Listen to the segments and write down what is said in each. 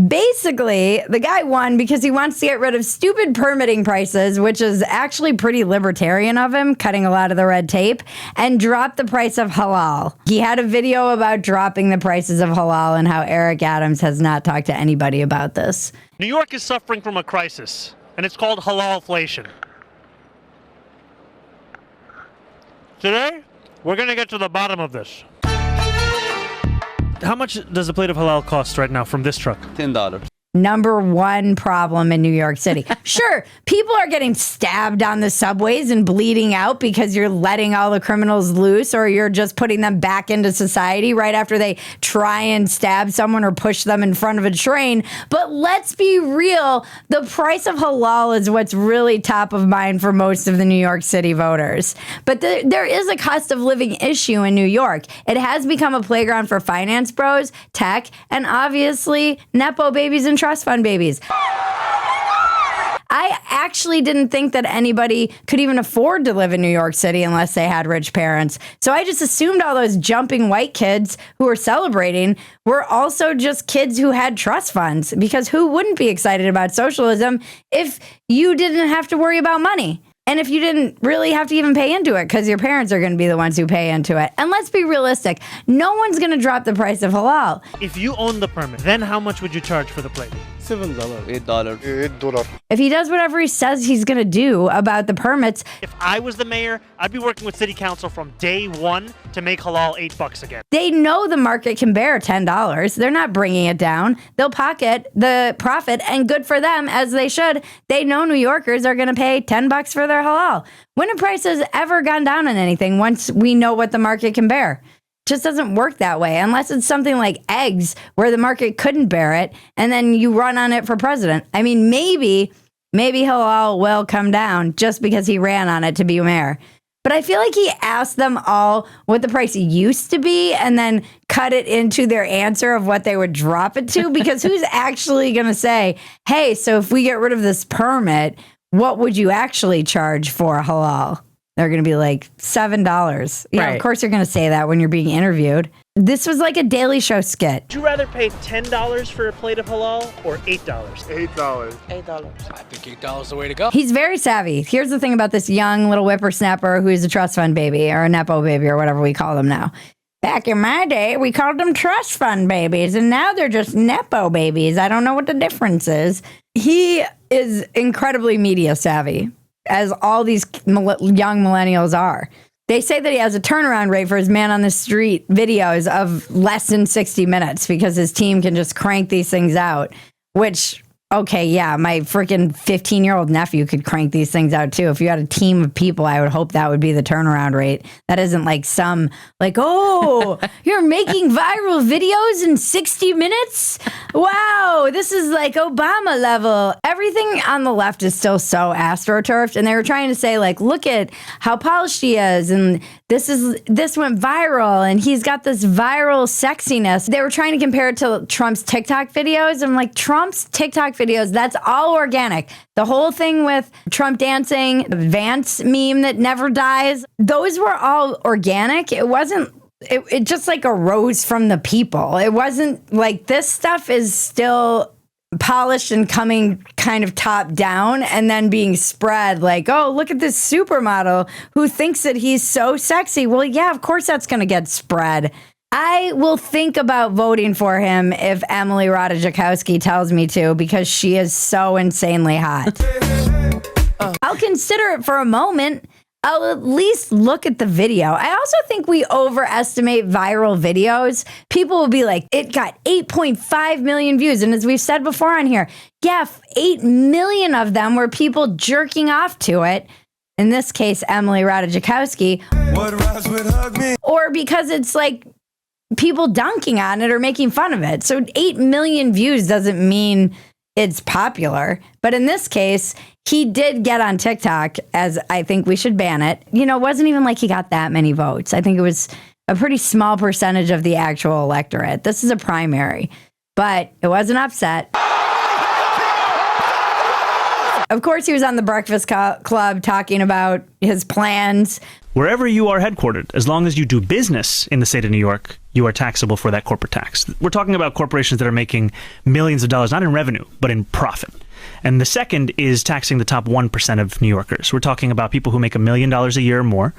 Basically, the guy won because he wants to get rid of stupid permitting prices, which is actually pretty libertarian of him, cutting a lot of the red tape, and drop the price of halal. He had a video about dropping the prices of halal and how Eric Adams has not talked to anybody about this. New York is suffering from a crisis, and it's called halalflation. Today, we're going to get to the bottom of this. How much does a plate of halal cost right now from this truck? $10. Number one problem in New York City. Sure, people are getting stabbed on the subways and bleeding out because you're letting all the criminals loose, or you're just putting them back into society right after they try and stab someone or push them in front of a train. But let's be real, the price of halal is what's really top of mind for most of the New York City voters. But there is a cost of living issue in New York. It has become a playground for finance bros, tech, and obviously Nepo babies and trust fund babies. I actually didn't think that anybody could even afford to live in New York City unless they had rich parents. So I just assumed all those jumping white kids who were celebrating were also just kids who had trust funds, because who wouldn't be excited about socialism if you didn't have to worry about money? And if you didn't really have to even pay into it, because your parents are going to be the ones who pay into it. And let's be realistic, no one's going to drop the price of halal. If you own the permit, then how much would you charge for the plate? $7, $8. If he does whatever he says he's going to do about the permits. If I was the mayor, I'd be working with city council from day one to make halal $8 again. They know the market can bear $10. They're not bringing it down. They'll pocket the profit, and good for them, as they should. They know New Yorkers are going to pay $10 for their halal. When have prices ever gone down on anything once we know what the market can bear? Just doesn't work that way unless it's something like eggs where the market couldn't bear it and then you run on it for president. I mean, maybe halal will come down just because he ran on it to be mayor. But I feel like he asked them all what the price used to be and then cut it into their answer of what they would drop it to, because who's actually going to say, hey, so if we get rid of this permit, what would you actually charge for halal? They're going to be like $7. Yeah, right. Of course you're going to say that when you're being interviewed. This was like a Daily Show skit. Would you rather pay $10 for a plate of halal or $8? $8. I think $8 is the way to go. He's very savvy. Here's the thing about this young little whippersnapper who is a trust fund baby or a Nepo baby or whatever we call them now. Back in my day, we called them trust fund babies, and now they're just Nepo babies. I don't know what the difference is. He is incredibly media savvy, as all these young millennials are. They say that he has a turnaround rate for his man on the street videos of less than 60 minutes because his team can just crank these things out, which, okay, yeah, my freaking 15-year-old nephew could crank these things out too. If you had a team of people, I would hope that would be the turnaround rate. That isn't like some, like, oh, you're making viral videos in 60 minutes? Wow, this is like Obama level. Everything on the left is still so astroturfed, and they were trying to say, like, look at how polished he is, and this went viral, and he's got this viral sexiness. They were trying to compare it to Trump's TikTok videos. I'm like, Trump's TikTok videos, that's all organic. The whole thing with Trump dancing, the Vance meme that never dies, those were all organic. It wasn't, it just like arose from the people. It wasn't like, this stuff is still polished and coming kind of top down and then being spread like, oh, look at this supermodel who thinks that he's so sexy. Well, yeah, of course that's going to get spread. I will think about voting for him if Emily Ratajkowski tells me to, because she is so insanely hot. I'll consider it for a moment. I'll at least look at the video. I also think we overestimate viral videos. People will be like, it got 8.5 million views. And as we've said before on here, yeah, 8 million of them were people jerking off to it. In this case, Emily Ratajkowski. Or because it's like people dunking on it or making fun of it. So 8 million views doesn't mean it's popular. But in this case, he did get on TikTok, as I think we should ban it. You know, it wasn't even like he got that many votes. I think it was a pretty small percentage of the actual electorate. This is a primary, but it wasn't upset. Of course, he was on the Breakfast Club talking about his plans. wherever you are headquartered, as long as you do business in the state of New York, you are taxable for that corporate tax. We're talking about corporations that are making millions of dollars, not in revenue, but in profit. And the second is taxing the top 1% of New Yorkers. We're talking about people who make $1 million a year or more,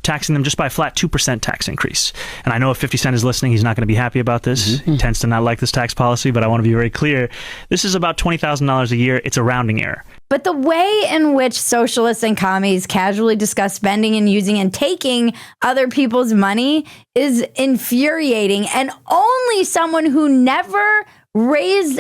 taxing them just by a flat 2% tax increase. And I know if 50 Cent is listening, he's not going to be happy about this. He tends to not like this tax policy, but I want to be very clear. This is about $20,000 a year. It's a rounding error. But the way in which socialists and commies casually discuss spending and using and taking other people's money is infuriating. And only someone who never raised,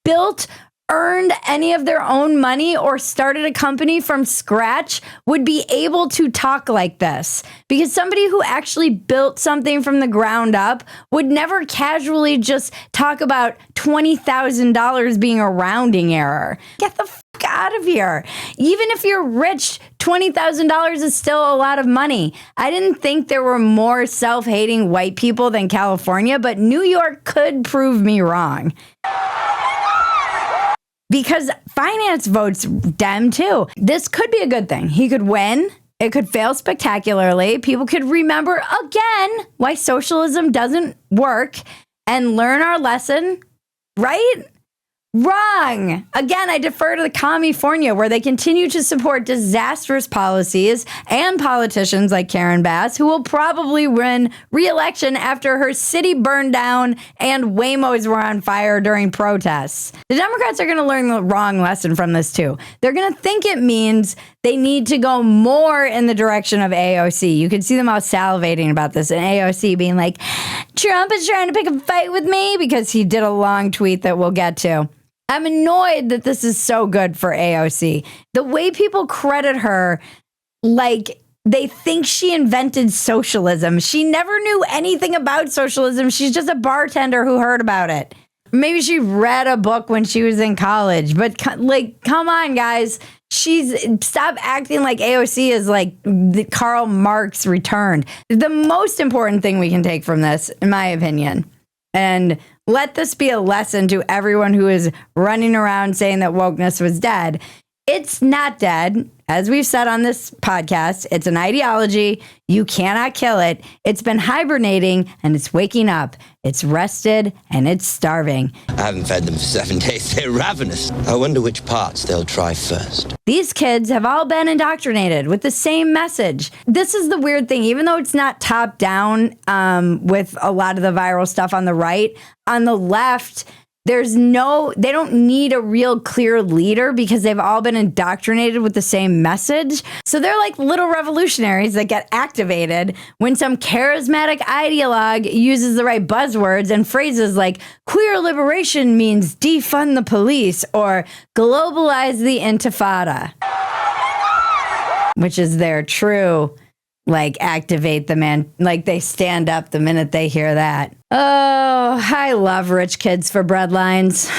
built, earned any of their own money or started a company from scratch would be able to talk like this. Because somebody who actually built something from the ground up would never casually just talk about $20,000 being a rounding error. Get the fuck out of here. Even if you're rich, $20,000 is still a lot of money. I didn't think there were more self-hating white people than California, but New York could prove me wrong. Because finance votes Dem too. This could be a good thing. He could win. It could fail spectacularly. People could remember again why socialism doesn't work and learn our lesson, right? Wrong. Again, I defer to the California, where they continue to support disastrous policies and politicians like Karen Bass, who will probably win re-election after her city burned down and Waymos were on fire during protests. The Democrats are going to learn the wrong lesson from this too. They're going to think it means they need to go more in the direction of AOC. You can see them all salivating about this, and AOC being like, Trump is trying to pick a fight with me, because he did a long tweet that we'll get to. I'm annoyed that this is so good for AOC. The way people credit her, like they think she invented socialism. She never knew anything about socialism. She's just a bartender who heard about it. Maybe she read a book when she was in college, but like, come on, guys. Stop acting like AOC is like the Karl Marx returned. The most important thing we can take from this, in my opinion, and let this be a lesson to everyone who is running around saying that wokeness was dead. It's not dead. As we've said on this podcast, it's an ideology. You cannot kill it. It's been hibernating and it's waking up. It's rested and it's starving. I haven't fed them for 7 days. They're ravenous. I wonder which parts they'll try first. These kids have all been indoctrinated with the same message. This is the weird thing. Even though it's not top down with a lot of the viral stuff on the right, on the left, they don't need a real clear leader because they've all been indoctrinated with the same message. So they're like little revolutionaries that get activated when some charismatic ideologue uses the right buzzwords and phrases like queer liberation means defund the police or globalize the intifada, which is their true, like, activate the man, like they stand up the minute they hear that. Oh, I love rich kids for breadlines.